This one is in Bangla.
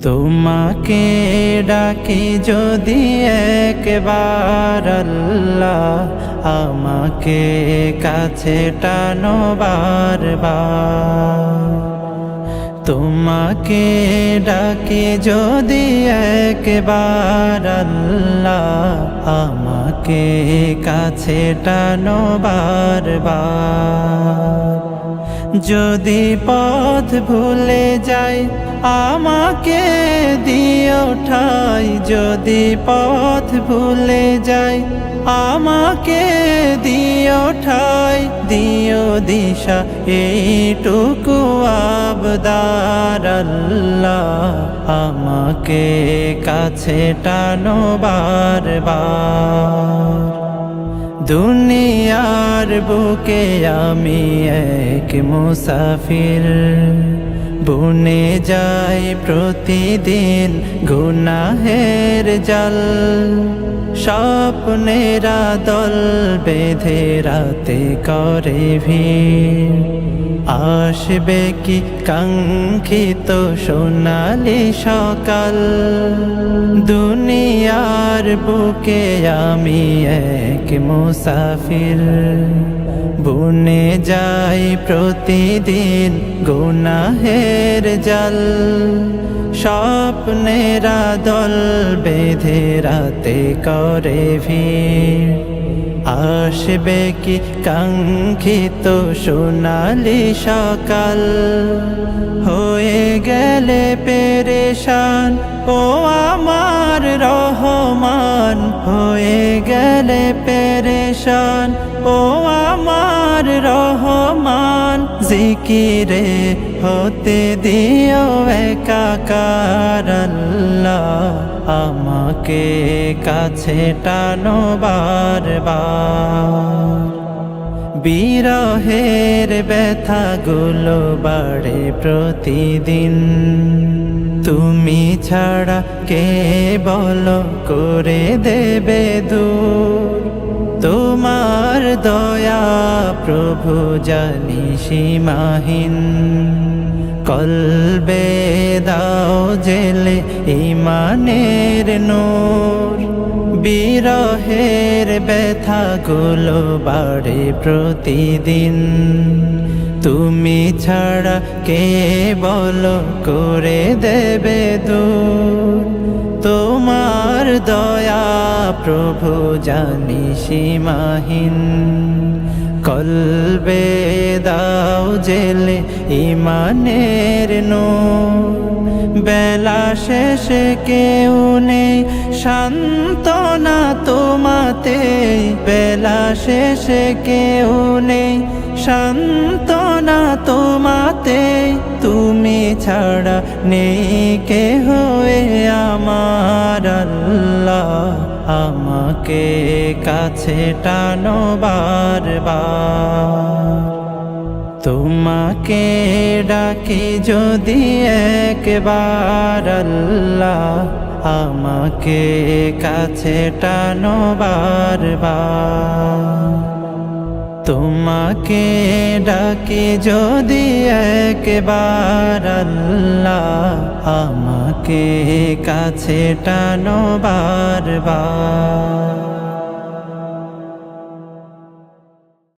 তোমাকে ডাকি যদি একবার আল্লাহ, আমাকে কাছে টানো বারবার। তোমাকে ডাকি যদি একবার আল্লাহ, আমাকে কাছে টানো বারবার। যদি পথ ভুলে যাই আমাকে দিও ঠাই, যদি পথ ভুলে যাই আমাকে দিও ঠাই, দিও দিশা এইটুকু আবদার আল্লাহ, আমাকে কাছে টানো বারবার। দুনিয়ার বুকে আমি এক মুসাফির, বুনে যাই প্রতিদিন গুনাহের জাল। স্বপ্নেরা দল বেঁধে রাতে করে ভিড়, আসবে কি কাঙ্ক্ষিত সোনালি সকাল। দুনিয়ার বুকে আমি এক মুসাফির, বুনে যাই প্রতিদিন গুনাহের জাল। স্বপ্নেরা দল বেঁধে রাতে করে ভিড়, আসবে কি কাঙ্ক্ষিত সোনালি সকাল। হয়ে গেলে পেরেশান ও আমার রহমান, হয়ে গেলে পেরেশান ও আমার রহমান। জিকিরে হতে দিও একাকার আল্লাহ, আমাকে কাছে টানো বারবার। বিরহের ব্যথাগুলো বাড়ে প্রতিদিন, তুমি ছাড়া কে বলো করে দেবে দূর। তোমার দয়া প্রভু জানি সীমাহীন, কলবে দাও জেলে ঈমানের নূর। বিরহের ব্যথাগুলো বাড়ে প্রতিদিন, তুমি ছাড়া কে বলো করে দেবে দূর। তোমার দয়া প্রভু জানি সীমাহীন, কলবে দাও জেলে ঈমানের নূর। বেলা শেষে কেউ নেই সান্ত্বনা তোমাতে, বেলা শেষে কেউ নেই সান্ত্বনা তোমাতে। তুমি ছাড়া নেই কেহ আমার আল্লাহ, আমাকে কাছে টানো বারবার। তোমাকে ডাকি যদি একবার আল্লাহ, আমাকে কাছে টানো বারবার। তোমাকে ডাকি যদি একবার আল্লাহ, আমাকে কাছে টানো বারবার।